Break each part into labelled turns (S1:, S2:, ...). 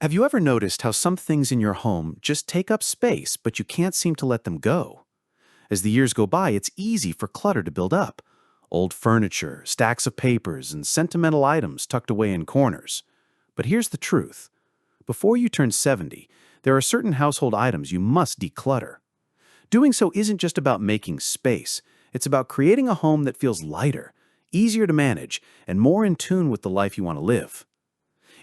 S1: Have you ever noticed how some things in your home just take up space, but you can't seem to let them go? As the years go by, it's easy for clutter to build up. Old furniture, stacks of papers, and sentimental items tucked away in corners. But here's the truth. Before you turn 70, there are certain household items you must declutter. Doing so isn't just about making space. It's about creating a home that feels lighter, easier to manage, and more in tune with the life you want to live.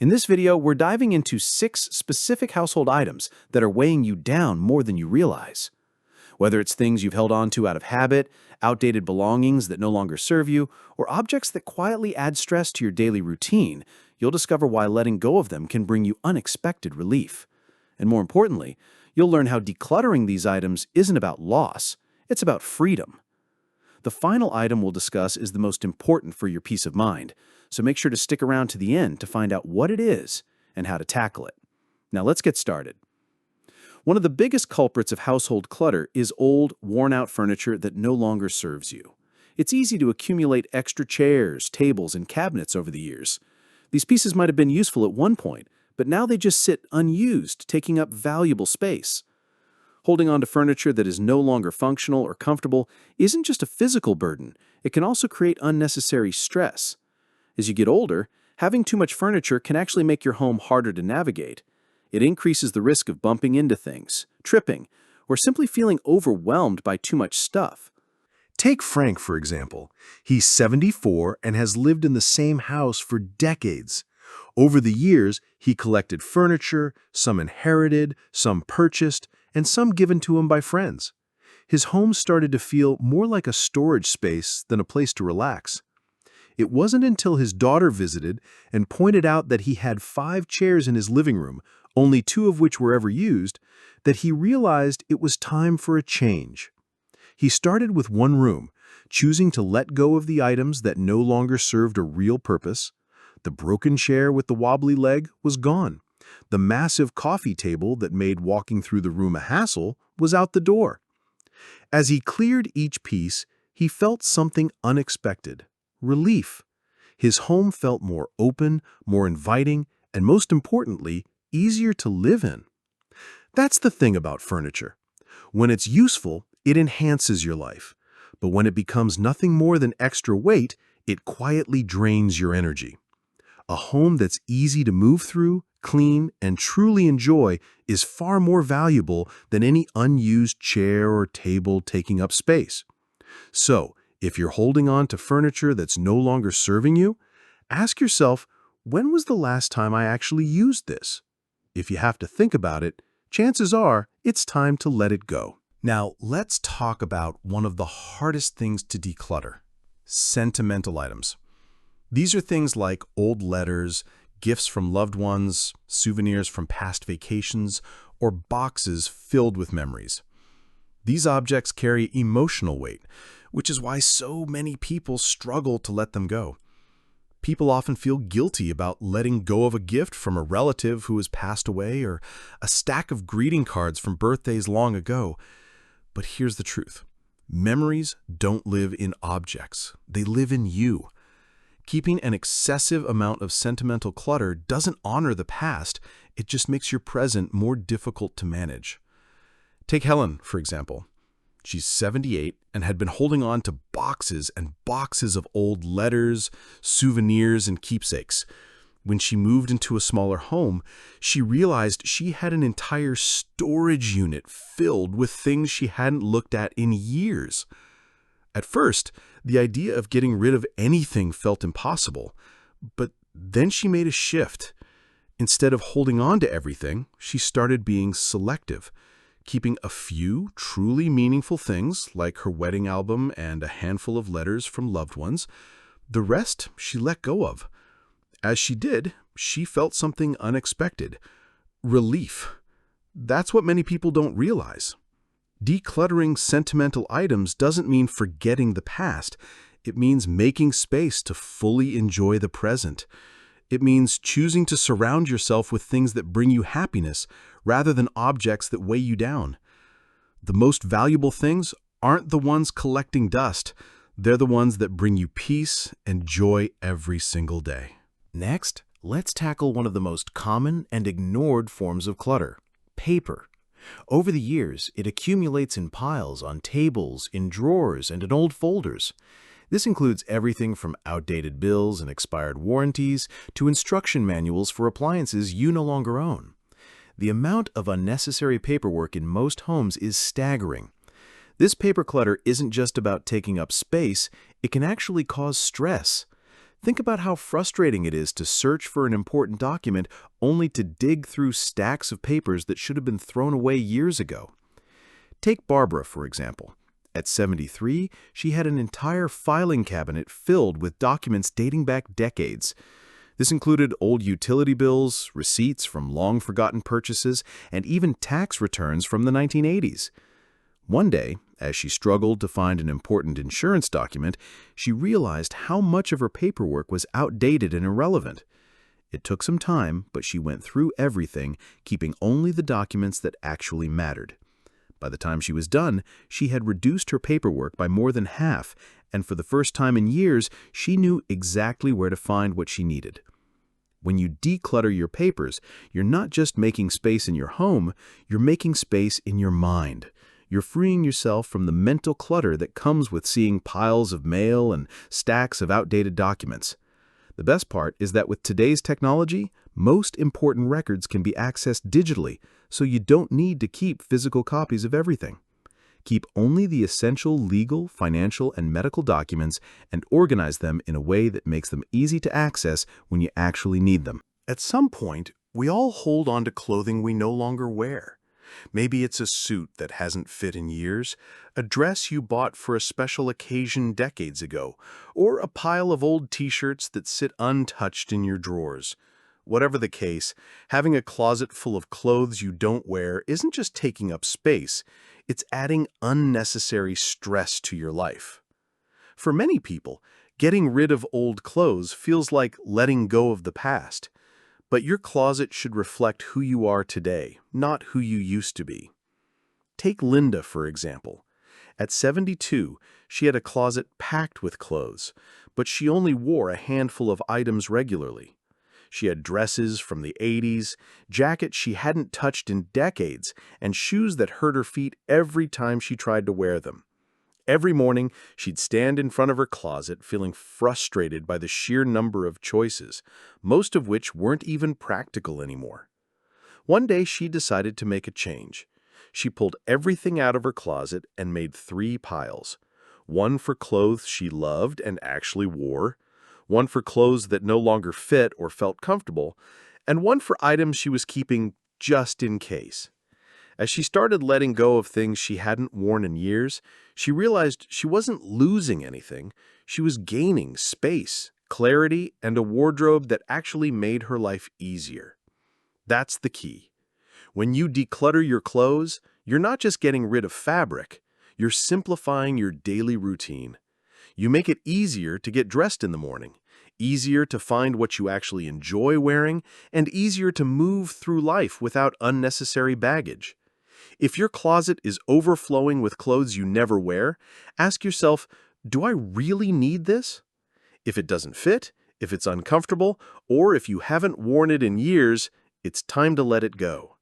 S1: In this video, we're diving into 6 specific household items that are weighing you down more than you realize. Whether it's things you've held on to out of habit, outdated belongings that no longer serve you, or objects that quietly add stress to your daily routine, you'll discover why letting go of them can bring you unexpected relief. And more importantly, you'll learn how decluttering these items isn't about loss, it's about freedom. The final item we'll discuss is the most important for your peace of mind, so make sure to stick around to the end to find out what it is and how to tackle it. Now let's get started. One of the biggest culprits of household clutter is old, worn-out furniture that no longer serves you. It's easy to accumulate extra chairs, tables, and cabinets over the years. These pieces might have been useful at one point, but now they just sit unused, taking up valuable space. Holding on to furniture that is no longer functional or comfortable isn't just a physical burden, it can also create unnecessary stress. As you get older, having too much furniture can actually make your home harder to navigate. It increases the risk of bumping into things, tripping, or simply feeling overwhelmed by too much stuff.
S2: Take Frank, for example. He's 74 and has lived in the same house for decades. Over the years, he collected furniture, some inherited, some purchased, and some given to him by friends. His home started to feel more like a storage space than a place to relax. It wasn't until his daughter visited and pointed out that he had 5 chairs in his living room, only 2 of which were ever used, that he realized it was time for a change. He started with one room, choosing to let go of the items that no longer served a real purpose. The broken chair with the wobbly leg was gone. The massive coffee table that made walking through the room a hassle was out the door. As he cleared each piece, he felt something unexpected. Relief. His home felt more open, more inviting, and most importantly, easier to live in. That's the thing about furniture. When it's useful, it enhances your life. But when it becomes nothing more than extra weight, it quietly drains your energy. A home that's easy to move through, clean, and truly enjoy is far more valuable than any unused chair or table taking up space. So, if you're holding on to furniture that's no longer serving you, ask yourself, when was the last time I actually used this? If you have to think about it, chances are it's time to let it go.
S3: Now, let's talk about one of the hardest things to declutter: sentimental items. These are things like old letters, gifts from loved ones, souvenirs from past vacations, or boxes filled with memories. These objects carry emotional weight, which is why so many people struggle to let them go. People often feel guilty about letting go of a gift from a relative who has passed away or a stack of greeting cards from birthdays long ago. But here's the truth. Memories don't live in objects. They live in you. Keeping an excessive amount of sentimental clutter doesn't honor the past, it just makes your present more difficult to manage. Take Helen, for example. She's 78 and had been holding on to boxes and boxes of old letters, souvenirs, and keepsakes. When she moved into a smaller home, she realized she had an entire storage unit filled with things she hadn't looked at in years. At first, the idea of getting rid of anything felt impossible, but then she made a shift. Instead of holding on to everything, she started being selective, keeping a few truly meaningful things like her wedding album and a handful of letters from loved ones. The rest she let go of. As she did, she felt something unexpected: relief. That's what many people don't realize. Decluttering sentimental items doesn't mean forgetting the past. It means making space to fully enjoy the present. It means choosing to surround yourself with things that bring you happiness rather than objects that weigh you down. The most valuable things aren't the ones collecting dust. They're the ones that bring you peace and joy every single day.
S1: Next,
S2: Let's tackle one of the most common and ignored forms of clutter: paper. Over the years, it accumulates in piles on tables, in drawers, and in old folders. This includes everything from outdated bills and expired warranties to instruction manuals for appliances you no longer own. The amount of unnecessary paperwork in most homes is staggering. This paper clutter isn't just about taking up space, it can actually cause stress. Think about how frustrating it is to search for an important document only to dig through stacks of papers that should have been thrown away years ago. Take Barbara, for example. At 73, she had an entire filing cabinet filled with documents dating back decades. This included old utility bills, receipts from long-forgotten purchases, and even tax returns from the 1980s. One day, as she struggled to find an important insurance document, she realized how much of her paperwork was outdated and irrelevant. It took some time, but she went through everything, keeping only the documents that actually mattered. By the time she was done, she had reduced her paperwork by more than half, and for the first time in years, she knew exactly where to find what she needed. When you declutter your papers, you're not just making space in your home, you're making space in your mind. You're freeing yourself from the mental clutter that comes with seeing piles of mail and stacks of outdated documents. The best part is that with today's technology, most important records can be accessed digitally, so you don't need to keep physical copies of everything. Keep only the essential legal, financial, and medical documents and organize them in a way that makes them easy to access when you actually need them.
S3: At some point, we all hold on to clothing we no longer wear. Maybe it's a suit that hasn't fit in years, a dress you bought for a special occasion decades ago, or a pile of old t-shirts that sit untouched in your drawers. Whatever the case, having a closet full of clothes you don't wear isn't just taking up space, it's adding unnecessary stress to your life. For many people, getting rid of old clothes feels like letting go of the past. But your closet should reflect who you are today, not who you used to be. Take Linda, for example. At 72, she had a closet packed with clothes, but she only wore a handful of items regularly. She had dresses from the 80s, jackets she hadn't touched in decades, and shoes that hurt her feet every time she tried to wear them. Every morning, she'd stand in front of her closet feeling frustrated by the sheer number of choices, most of which weren't even practical anymore. One day, she decided to make a change. She pulled everything out of her closet and made 3 piles. One for clothes she loved and actually wore, one for clothes that no longer fit or felt comfortable, and one for items she was keeping just in case. As she started letting go of things she hadn't worn in years, she realized she wasn't losing anything. She was gaining space, clarity, and a wardrobe that actually made her life easier. That's the key. When you declutter your clothes, you're not just getting rid of fabric, you're simplifying your daily routine. You make it easier to get dressed in the morning, easier to find what you actually enjoy wearing, and easier to move through life without unnecessary baggage. If your closet is overflowing with clothes you never wear, ask yourself, do I really need this? If it doesn't fit, if it's uncomfortable, or if you haven't worn it in years, it's time to let it go.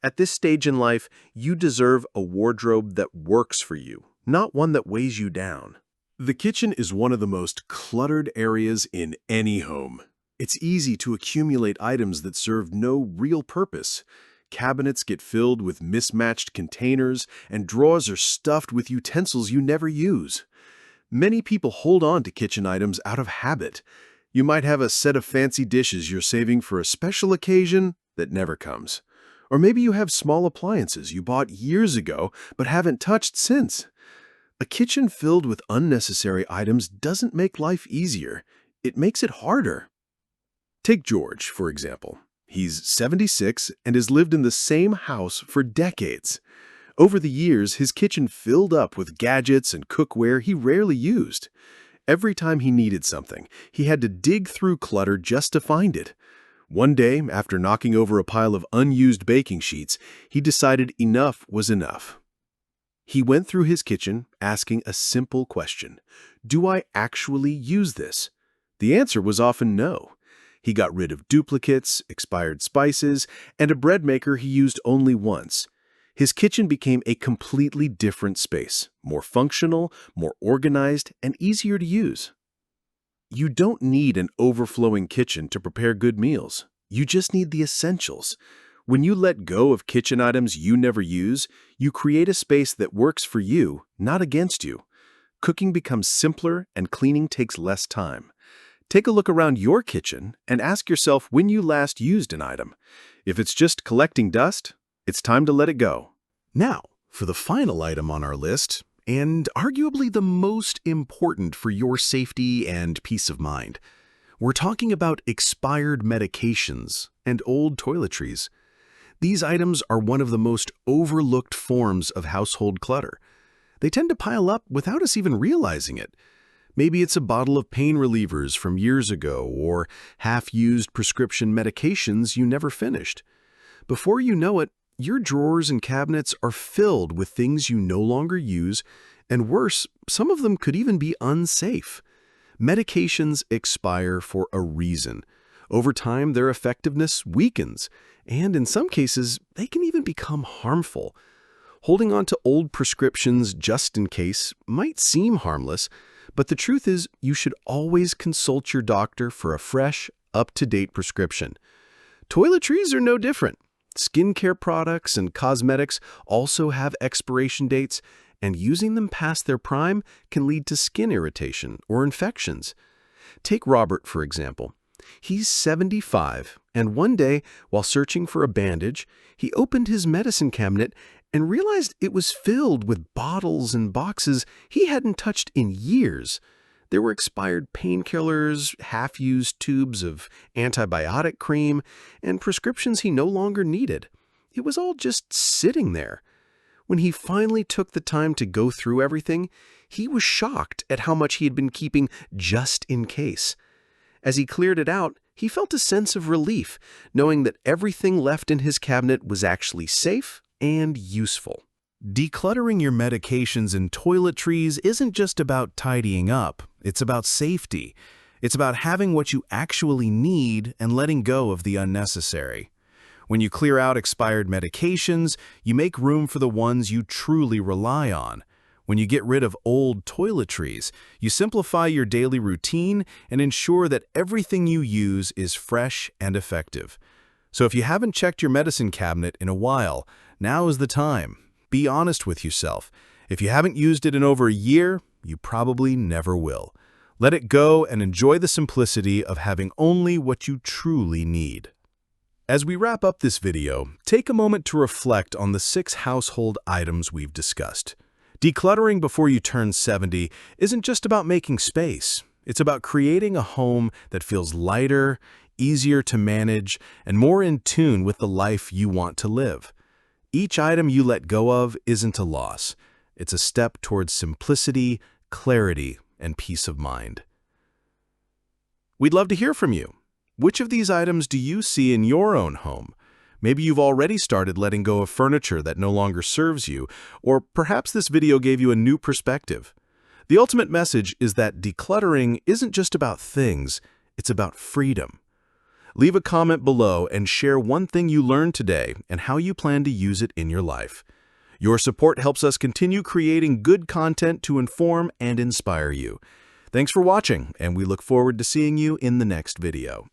S3: At this stage in life, you deserve a wardrobe that works for you, not one that weighs you down.
S2: The kitchen is one of the most cluttered areas in any home. It's easy to accumulate items that serve no real purpose. Cabinets get filled with mismatched containers, and drawers are stuffed with utensils you never use. Many people hold on to kitchen items out of habit. You might have a set of fancy dishes you're saving for a special occasion that never comes. Or maybe you have small appliances you bought years ago but haven't touched since. A kitchen filled with unnecessary items doesn't make life easier. It makes it harder. Take George, for example. He's 76 and has lived in the same house for decades. Over the years, his kitchen filled up with gadgets and cookware he rarely used. Every time he needed something, he had to dig through clutter just to find it. One day, after knocking over a pile of unused baking sheets, he decided enough was enough. He went through his kitchen asking a simple question: do I actually use this? The answer was often no. He got rid of duplicates, expired spices, and a bread maker he used only once. His kitchen became a completely different space, more functional, more organized, and easier to use. You don't need an overflowing kitchen to prepare good meals. You just need the essentials. When you let go of kitchen items you never use, you create a space that works for you, not against you. Cooking becomes simpler and cleaning takes less time. Take a look around your kitchen and ask yourself when you last used an item. If it's just collecting dust, it's time to let it go.
S3: Now, for the final item on our list, and arguably the most important for your safety and peace of mind, we're talking about expired medications and old toiletries. These items are one of the most overlooked forms of household clutter. They tend to pile up without us even realizing it. Maybe it's a bottle of pain relievers from years ago or half-used prescription medications you never finished. Before you know it, your drawers and cabinets are filled with things you no longer use, and worse, some of them could even be unsafe. Medications expire for a reason. Over time, their effectiveness weakens, and in some cases, they can even become harmful. Holding on to old prescriptions just in case might seem harmless, but the truth is you should always consult your doctor for a fresh, up-to-date prescription. Toiletries are no different. Skincare products and cosmetics also have expiration dates, and using them past their prime can lead to skin irritation or infections. Take Robert, for example. He's 75, and one day, while searching for a bandage, he opened his medicine cabinet and realized it was filled with bottles and boxes he hadn't touched in years. There were expired painkillers, half-used tubes of antibiotic cream, and prescriptions he no longer needed. It was all just sitting there. When he finally took the time to go through everything, he was shocked at how much he had been keeping just in case. As he cleared it out, he felt a sense of relief, knowing that everything left in his cabinet was actually safe and useful.
S1: Decluttering your medications and toiletries isn't just about tidying up, it's about safety. It's about having what you actually need and letting go of the unnecessary. When you clear out expired medications, you make room for the ones you truly rely on. When you get rid of old toiletries, you simplify your daily routine and ensure that everything you use is fresh and effective. So if you haven't checked your medicine cabinet in a while, now is the time. Be honest with yourself. If you haven't used it in over a year, you probably never will. Let it go and enjoy the simplicity of having only what you truly need. As we wrap up this video, take a moment to reflect on the 6 household items we've discussed. Decluttering before you turn 70 isn't just about making space. It's about creating a home that feels lighter, easier to manage, and more in tune with the life you want to live. Each item you let go of isn't a loss. It's a step towards simplicity, clarity, and peace of mind. We'd love to hear from you. Which of these items do you see in your own home? Maybe you've already started letting go of furniture that no longer serves you, or perhaps this video gave you a new perspective. The ultimate message is that decluttering isn't just about things, it's about freedom. Leave a comment below and share one thing you learned today and how you plan to use it in your life. Your support helps us continue creating good content to inform and inspire you. Thanks for watching, and we look forward to seeing you in the next video.